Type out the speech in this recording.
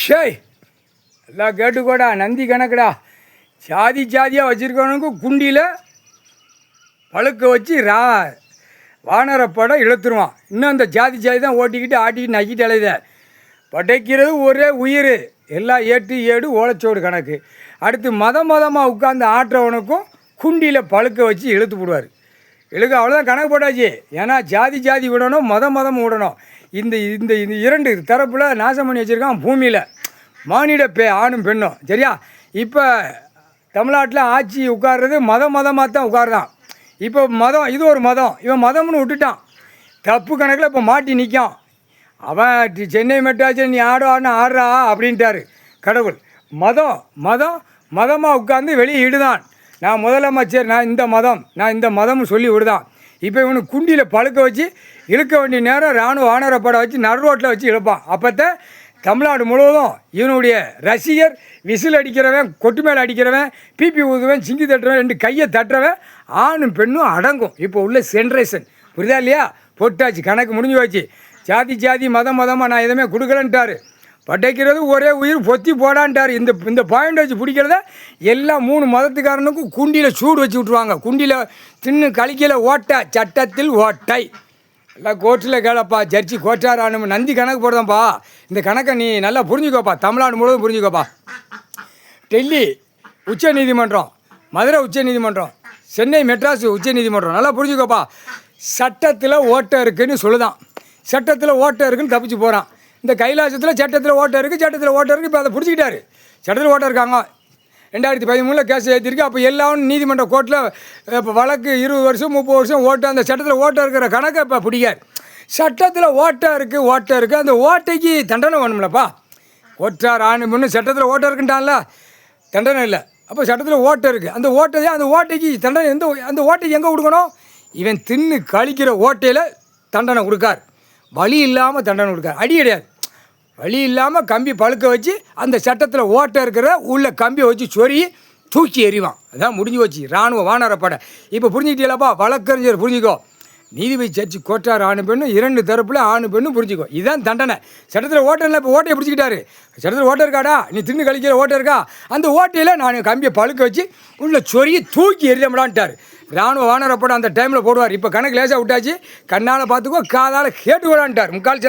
ஷேய் எல்லாம் கேட்டுக்கோடா, நந்தி கணக்குடா. ஜாதி ஜாதியாக வச்சுருக்கவனுக்கு குண்டியில் பழுக்க வச்சு வானரப்படம் இழுத்துருவான். இன்னும் அந்த ஜாதி ஜாதி தான் ஓட்டிக்கிட்டு ஆட்டிக்கிட்டு நக்கிட்டு அலையுத. படைக்கிறது ஒரே உயிர், எல்லாம் ஏட்டு ஏடு ஓலைச்சோடு கணக்கு. அடுத்து மதமாக உட்காந்து ஆட்டுறவனுக்கும் குண்டியில் பழுக்க வச்சு இழுத்து போடுவார். அவ்வளோதான் கணக்கு போட்டாச்சு. ஏன்னா ஜாதி ஜாதி விடணும், மதம் விடணும். இந்த இந்த இந்த இரண்டு தரப்பில் நாசம் பண்ணி வச்சுருக்கான் பூமியில், மானிட ஆணும் பெண்ணும். சரியா? இப்போ தமிழ்நாட்டில் ஆட்சி உட்கார்றது மதமாக தான் உட்காருதான். இப்போ மதம், இது ஒரு மதம், இவன் மதம்னு விட்டுட்டான். தப்பு கணக்கில் இப்போ மாட்டி நிற்கான். அவன் சென்னை மெட்ராஸில் நீ ஆடுறா அப்படின்ட்டாரு கடவுள். மதமாக உட்காந்து வெளியே இடுதான். நான் முதலமைச்சர், நான் இந்த மதம்னு சொல்லி விடுதான். இப்போ இவனுக்கு குண்டியில் பழுக்க வச்சு இழுக்க வேண்டிய நேரம் இராணுவ வானரப்படை வச்சு நடுரோட்டில் வச்சு இழுப்பான். அப்போத்தான் தமிழ்நாடு முழுவதும் இவனுடைய ரசிகர், விசில் அடிக்கிறவன், கொட்டு மேலே அடிக்கிறவன், பிபி ஊதுவன், சிங்கி தட்டுறவன், 2 கையை தட்டுறவன், ஆணும் பெண்ணும் அடங்கும். இப்போ உள்ள ஜென்ரேஷன் புரியுதா இல்லையா? போட்டாச்சு, கணக்கு முடிஞ்சு வச்சு. ஜாதி மதமாக நான் எதுவுமே கொடுக்கலன்ட்டார். படைக்கிறது ஒரே உயிர், பொத்தி போடான்ட்டார். இந்த பாயிண்ட் வச்சு பிடிக்கிறத எல்லா 3 மதத்துக்காரனுக்கும் குண்டியில் சூடு வச்சு விட்ருவாங்க. குண்டியில் தின்னு கழிக்கல ஓட்டை, சட்டத்தில் ஓட்டை. எல்லாம் கோர்ட்டில் கேளப்பா, ஜட்ஜி கோட்டாரானு நந்தி கணக்கு போடுதான்ப்பா. இந்த கணக்கை நீ நல்லா புரிஞ்சுக்கோப்பா, தமிழ்நாடு முழுவதும் புரிஞ்சுக்கோப்பா. டெல்லி உச்ச நீதிமன்றம், மதுரை உச்ச நீதிமன்றம், சென்னை மெட்ராஸ் உச்ச நீதிமன்றம், நல்லா புரிஞ்சுக்கோப்பா. சட்டத்தில் ஓட்டை இருக்குதுன்னு சொல்லுதான். சட்டத்தில் ஓட்டை இருக்குன்னு தப்பிச்சு போகிறான். இந்த கைலாசத்தில் சட்டத்தில் ஓட்டை இருக்குது. இப்போ அதை பிடிச்சிக்கிட்டாரு. சட்டத்தில் ஓட்டை இருக்காங்க. 2013 கேஸ் ஏற்றிருக்கு. அப்போ எல்லாம் நீதிமன்ற கோர்ட்டில் இப்போ வழக்கு 20 வருஷம் 30 வருஷம் ஓட்டு. அந்த சட்டத்தில் ஓட்டை இருக்கிற கணக்கை இப்போ பிடிக்காது. சட்டத்தில் ஓட்டை இருக்குது. அந்த ஓட்டைக்கு தண்டனை வேணும்லப்பா. ஓட்டார் ஆணு முன்னு சட்டத்தில் ஓட்டை இருக்குன்ட்டான்ல, தண்டனை இல்லை. அப்போ சட்டத்தில் ஓட்டை இருக்குது. அந்த ஓட்டைக்கு தண்டனை அந்த ஓட்டைக்கு எங்கே கொடுக்கணும்? இவன் தின்னு கழிக்கிற ஓட்டையில் தண்டனை கொடுக்கார். வழி இல்லாமல் தண்டனை கொடுக்கார். அடி கிடையாது, வழி இல்லாமல் கம்பி பழுக்க வச்சு அந்த சட்டத்தில் ஓட்டை இருக்கிற உள்ள கம்பியை வச்சு சொறி தூக்கி எறிவான். அதான் முடிஞ்சு வச்சு இராணுவ வானரப்படை. இப்போ புரிஞ்சுக்கிட்டீங்களாப்பா? வழக்கறிஞர் புரிஞ்சுக்கோ, நீதிபதி ஜட்ஜி கோட்டார் ஆணு பெண்ணு, 2 தரப்பில் ஆணு பெண்ணும் புரிஞ்சுக்கோ. இதுதான் தண்டனை. சட்டத்தில் ஓட்டை இல்லை. இப்போ ஓட்டையை பிடிச்சிக்கிட்டாரு. சட்டத்தில் ஓட்டை இருக்காடா, நீ தின்னு கழிக்கிற ஓட்டை இருக்கா, அந்த ஓட்டையில் நான் கம்பியை பழுக்க வச்சு உள்ள சொறியை தூக்கி எறியமிடான்ட்டார். இராணுவ வானரப்படை அந்த டைமில் போடுவார். இப்போ கணக்கு லேசாக விட்டாச்சு. கண்ணால் பார்த்துக்கோ, காதால் கேட்டு விடான்ட்டார். 3/4